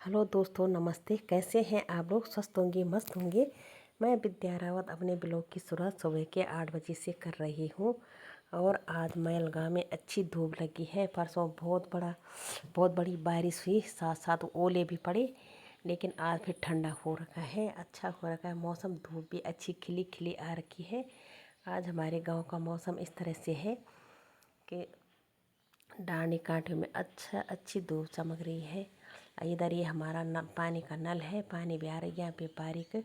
Hello दोस्तों, नमस्ते। कैसे हैं आप लोग? स्वस्थ होंगे, मस्त होंगे। मैं विद्या रावत अपने ब्लॉग की शुरुआत सुबह के 8 बजे से कर रही हूँ। और आज मैलगाँव में अच्छी धूप लगी है। परसों बहुत बड़ी बारिश हुई, साथ साथ ओले भी पड़े। लेकिन आज फिर ठंडा हो रखा है, अच्छा हो रखा है मौसम। धूप भी अच्छी खिली खिली आ रखी है। आज हमारे गांव का मौसम इस तरह से है कि डांडी कांटे में अच्छी धूप चमक रही है। इधर ये हमारा पानी का नल है, पानी भी आ रहा है यहाँ पे बारीक।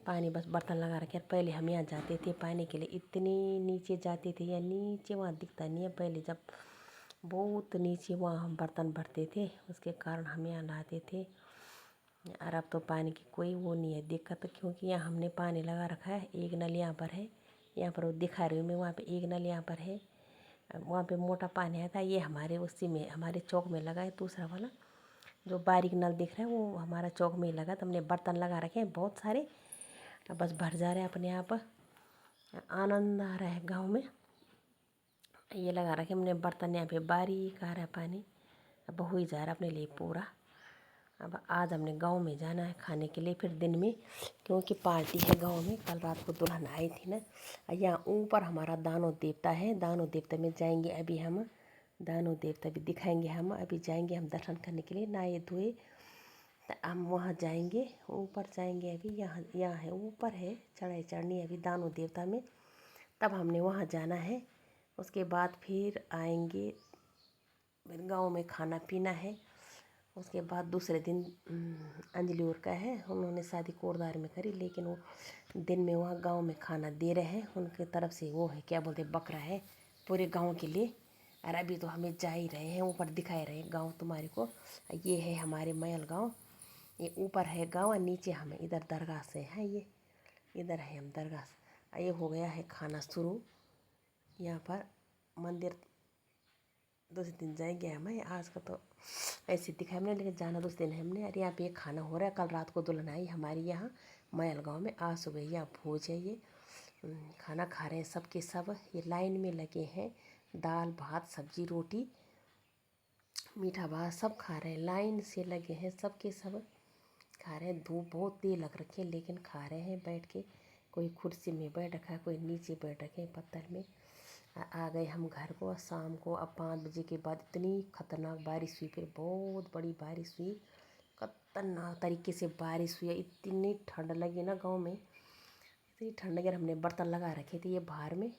पानी बस बर्तन लगा रखे। पहले हम यहाँ जाते थे पानी के लिए, इतनी नीचे जाते थे, या नीचे वहाँ दिखता नहीं है। पहले जब बहुत नीचे वहाँ हम बर्तन भरते थे, उसके कारण हम यहाँ नहाते थे। और अब तो पानी की कोई वो नहीं है दिक्कत, क्योंकि यहाँ हमने पानी लगा रखा है। एक नल यहाँ पर है, यहाँ पर वो दिखा रही हूँ मैं, वहाँ पे एक नल यहाँ पर है। वहाँ पे मोटा पानी आता है, ये हमारे उसी में हमारे चौक में लगा है। दूसरा वाला जो बारीक नल दिख रहा है वो हमारा चौक में ही लगा। तो हमने बर्तन लगा रखे हैं बहुत सारे, बस भर जा रहे हैं अपने आप। आनंद आ रहा है गांव में। ये लगा रखे हमने बर्तन, यहाँ पे बारीक आ रहा है पानी। अब हो ही जा रहा है अपने लिए पूरा। अब आज हमने गांव में जाना है खाने के लिए फिर दिन में, क्योंकि पार्टी है गांव में। कल रात को दुल्हन आई थी ना। यहाँ ऊपर हमारा दानव देवता है, दानव देवता में जाएंगे अभी हम। दानव देवता भी दिखाएंगे हम। अभी जाएंगे हम दर्शन करने के लिए, नहाए धोए। तो हम वहाँ जाएंगे, ऊपर जाएंगे अभी। यहाँ है, ऊपर है, चढ़ाई चढ़नी है अभी दानव देवता में। तब हमने वहाँ जाना है। उसके बाद फिर आएंगे, फिर गाँव में खाना पीना है। उसके बाद दूसरे दिन अंजलि और का है, उन्होंने शादी कोटद्वार में करी, लेकिन वो दिन में वहाँ गांव में खाना दे रहे हैं। उनके तरफ से वो है, क्या बोलते, बकरा है पूरे गांव के लिए। और अभी तो हमें जा ही रहे हैं, ऊपर दिखाए रहे हैं गांव तुम्हारे को। ये है हमारे मैल गांव, ये ऊपर है गांव और नीचे हमें इधर दरगाह से है। ये इधर है हम दरगाह से। ये हो गया है खाना शुरू यहाँ पर। मंदिर दूसरे दिन जाएंगे हमें, आज का तो ऐसे दिखाया हमने, लेकिन जाना दूसरे दिन है हमने। अरे यहाँ पे ये खाना हो रहा है। कल रात को दुल्हन आई हमारी यहाँ मैल गाँव में, आज सुबह यहाँ भोज है। ये खाना खा रहे हैं सब के सब, ये लाइन में लगे हैं। दाल भात सब्जी रोटी मीठा भात सब खा रहे हैं, लाइन से लगे हैं सब के सब खा रहे हैं। धूप बहुत तेज लग रखी है, लेकिन खा रहे हैं बैठ के। कोई कुर्सी में बैठ रखा है, कोई नीचे बैठ रखे हैं पत्थर में। आ गए हम घर को शाम को। अब 5 बजे के बाद इतनी खतरनाक बारिश हुई, फिर बहुत बड़ी बारिश हुई। खतरनाक तरीके से बारिश हुई, इतनी ठंड लगी ना गांव में, इतनी ठंड लगी। हमने बर्तन लगा रखे थे ये बाहर में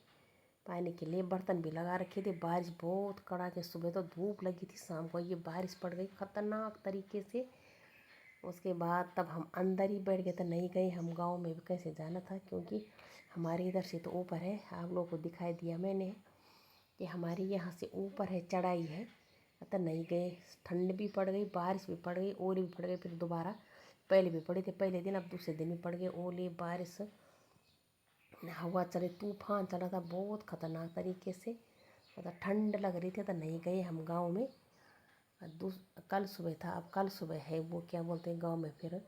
पानी के लिए, बर्तन भी लगा रखे थे। बारिश बहुत कड़ाके, सुबह तो धूप लगी थी, शाम को ये बारिश पड़ गई खतरनाक तरीके से। उसके बाद तब हम अंदर ही बैठ गए थे, नहीं गए हम गांव में भी। कैसे जाना था, क्योंकि हमारे इधर से तो ऊपर है, आप लोगों को दिखाई दिया मैंने कि हमारे यहाँ से ऊपर है, चढ़ाई है। तो नहीं गए, ठंड भी पड़ गई, बारिश भी पड़ गई, ओले भी पड़ गए। फिर दोबारा पहले भी पड़े थे पहले दिन, अब दूसरे दिन भी पड़ गए ओले बारिश। हवा चले, तूफान चला था बहुत ख़तरनाक तरीके से। मतलब ठंड लग रही थी, तो नहीं गए हम गांव में। कल सुबह था, अब कल सुबह है वो, क्या बोलते हैं, गांव में फिर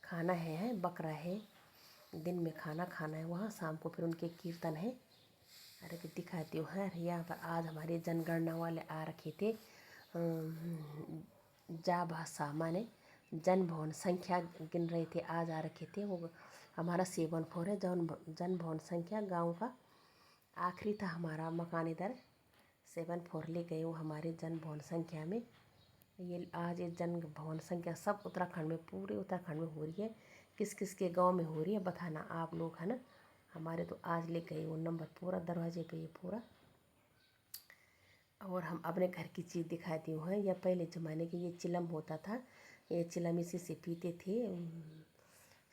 खाना है बकरा है। दिन में खाना खाना है वहाँ, शाम को फिर उनके कीर्तन है। अरे कि दिखाती हूँ है। यहाँ पर आज हमारे जनगणना वाले आ रखे थे। जा भाषा माने जन भवन संख्या गिन रहे थे, आज आ रखे थे वो। हमारा 7-4 है जन भवन संख्या गांव का। आखिरी था हमारा मकान इधर, 7-4 ले गए वो हमारे जन भवन संख्या में। ये आज ये जन भवन संख्या सब उत्तराखंड में, पूरे उत्तराखंड में हो रही है। किस किस के गांव में हो रही है बताना आप लोग, है ना। हमारे तो आज ले गए वो नंबर पूरा दरवाजे पे, ये पूरा। और हम अपने घर की चीज़ दिखाती हूँ है। या पहले ज़माने के ये चिलम होता था, ये चिलम इसी से पीते थे।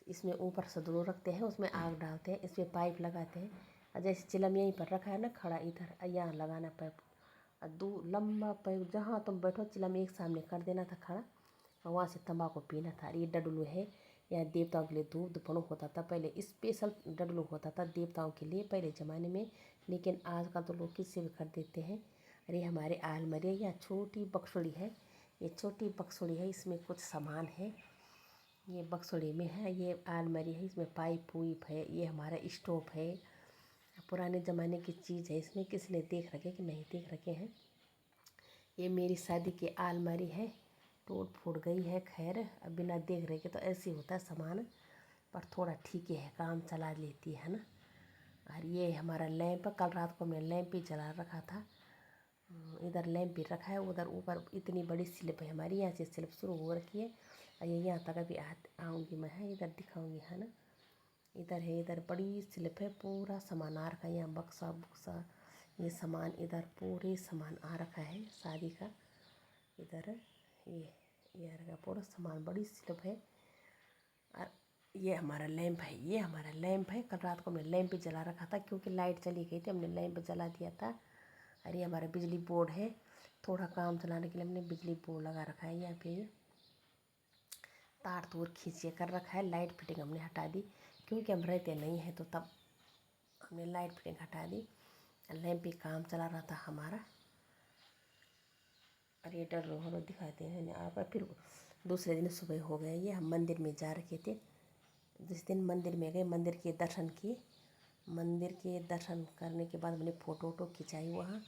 इसमें ऊपर सदरो रखते हैं, उसमें आग डालते हैं, इसमें पाइप लगाते हैं। और जैसे चिलम यहीं पर रखा है ना खड़ा, इधर यहाँ लगाना पाइप। और लंबा पाइप, जहाँ तुम बैठो चिलम एक सामने कर देना था खड़ा, और वहाँ से तंबाकू पीना था। ये डडलू है, यहाँ देवताओं के लिए धूप धुपड़ू होता था पहले, स्पेशल डडलू होता था देवताओं के लिए पहले ज़माने में। लेकिन आजकल तो लोग किससे भी कर देते हैं। अरे हमारे आलमारी, यहाँ छोटी बक्सड़ी है, ये छोटी बक्सड़ी है, इसमें कुछ सामान है। ये बक्सड़ी में है, ये आलमारी है, इसमें पाइप पुइप है। ये हमारा स्टोव है, पुराने ज़माने की चीज़ है। इसमें किसी ने देख रखे कि नहीं देख रखे हैं। ये मेरी शादी की आलमारी है, टूट फूट गई है। खैर अब बिना देख रहे के तो ऐसे ही होता है सामान, पर थोड़ा ठीक है, काम चला लेती है ना। और ये हमारा लैंप, कल रात को मैं लैंप ही जला रखा था। इधर लैंप भी रखा है, उधर ऊपर इतनी बड़ी स्लिप है हमारी, यहाँ से स्लिप शुरू हो रखी है और ये यहाँ तक अभी आऊँगी मैं, है इधर दिखाऊँगी, है ना। इधर है, इधर बड़ी स्लिप है, पूरा सामान आ रखा है यहाँ, बक्सा बुक्सा ये सामान, इधर पूरे सामान आ रखा है शादी का। इधर ये आ रखा पूरा सामान, बड़ी स्लिप है। और ये हमारा लैंप है, ये हमारा लैंप है। कल रात को हमने लैंप भी जला रखा था क्योंकि लाइट चली गई थी, हमने लैंप जला दिया था। और ये हमारा बिजली बोर्ड है, थोड़ा काम चलाने के लिए हमने बिजली बोर्ड लगा रखा है। यहाँ पे तार तूर खींचे कर रखा है। लाइट फिटिंग हमने हटा दी क्योंकि हम रहते नहीं हैं, तो तब हमने लाइट फिटिंग हटा दी। लैंप पे काम चला रहा था हमारा। और ये डर रहा दिखाते हैं आप। फिर दूसरे दिन सुबह हो गए, ये हम मंदिर में जा रखे थे। जिस दिन मंदिर में गए, मंदिर के दर्शन किए। मंदिर के दर्शन करने के बाद मैंने फ़ोटो वोटो खिंचाई वहाँ।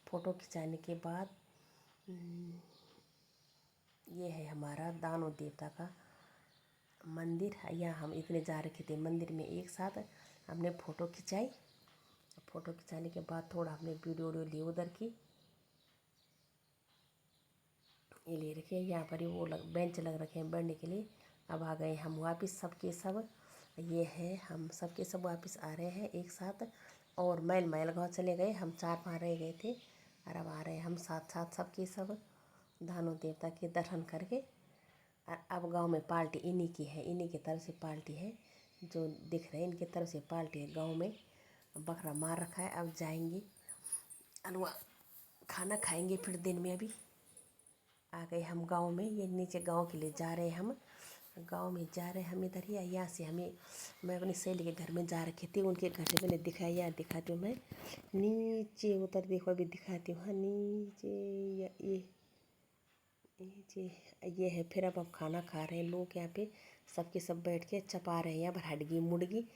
फ़ोटो खिंचाने के बाद ये है हमारा दानव देवता का मंदिर। यहाँ हम इतने जा रखे थे मंदिर में, एक साथ हमने फ़ोटो खिंचाई। फ़ोटो खिंचाने के बाद थोड़ा हमने वीडियो ली उधर की। ये ले रखे हैं यहाँ पर ही, वो बेंच लग रखे हैं बैठने के लिए। अब आ गए हम वापस, सबके सब ये है, हम सबके सब वापस आ रहे हैं एक साथ। और मैल गाँव चले गए, हम 4-5 रह गए थे और अब आ रहे हैं हम साथ साथ सबके सब दानव देवता के दर्शन करके। और अब गांव में पार्टी इन्हीं की है, इन्हीं की तरफ से पार्टी है, जो दिख रहे हैं इनकी तरफ से पार्टी है। गांव में बकरा मार रखा है, अब जाएंगे अलवा खाना खाएंगे। फिर दिन में अभी आ गए हम गांव में, ये नीचे गांव के लिए जा रहे हैं हम, गांव में जा रहे हैं हम इधर ही। यहाँ से हमें, मैं अपनी सहेली के घर में जा रखी थी, उनके घर से मैंने दिखाया, यहाँ दिखाती हूँ मैं, नीचे उतर देखो अभी दिखाती हूँ। हाँ नीचे ये ये है। फिर अब खाना खा रहे हैं लोग यहाँ पे, सबके सब बैठ के चपा रहे हैं यहाँ पर, हडगी मुर्गी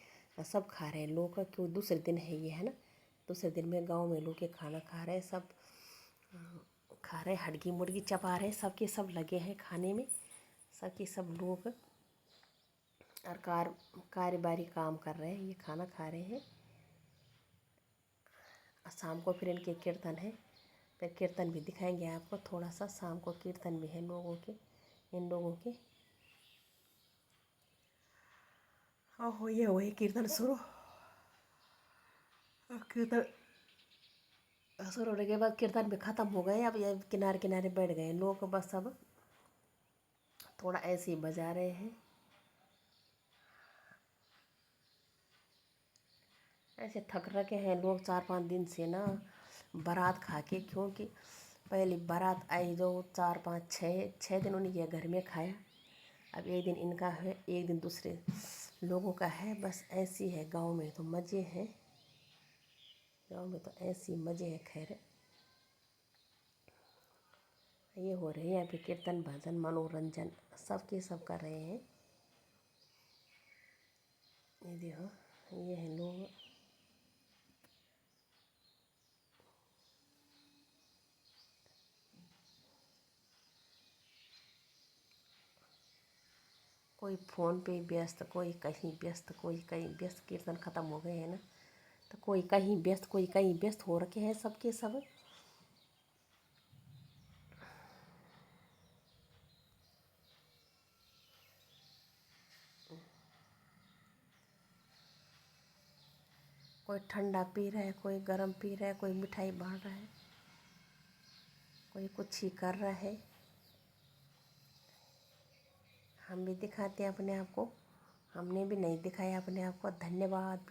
सब खा रहे हैं लोग। क्यों दूसरे दिन है ये, है ना, दूसरे दिन में गांव में लोग के खाना खा रहे हैं, सब खा रहे हैं, हडगी मुर्गी चपा रहे हैं, सबके सब लगे हैं खाने में, सबके सब लोग। और कारोबारी काम कर रहे हैं, ये खाना खा रहे हैं। शाम को फिर इनके कीर्तन है, फिर कीर्तन भी दिखाएंगे आपको थोड़ा सा। शाम को कीर्तन भी है लोगों के, इन लोगों के। हो ये वही कीर्तन शुरू, कीर्तन शुरू होने के बाद कीर्तन भी ख़त्म हो गए। अब ये किनारे किनारे बैठ गए लोग, बस अब थोड़ा ऐसे ही बजा रहे हैं। ऐसे थक रखे हैं लोग 4-5 दिन से ना, बारात खा के। क्योंकि पहली बारात आई जो 4-5-6 दिन उन्हीं के घर में खाया, अब एक दिन इनका है, एक दिन दूसरे लोगों का है। बस ऐसी है गांव में, तो मज़े हैं गांव में, तो ऐसी मज़े हैं। खैर ये हो रहे हैं यहाँ पे कीर्तन भजन मनोरंजन सबके सब कर रहे हैं। ये देखो ये है लोग, कोई फ़ोन पे व्यस्त, कोई कहीं व्यस्त, कोई कहीं व्यस्त। कीर्तन ख़त्म हो गए हैं ना, तो कोई कहीं व्यस्त, कोई कहीं व्यस्त हो रखे हैं सबके सब। कोई ठंडा पी रहा है, कोई गर्म पी रहा है, कोई मिठाई बांट रहा है, कोई कुछ ही कर रहा है। हम भी दिखाते हैं अपने आप को, हमने भी नहीं दिखाया अपने आप को। धन्यवाद।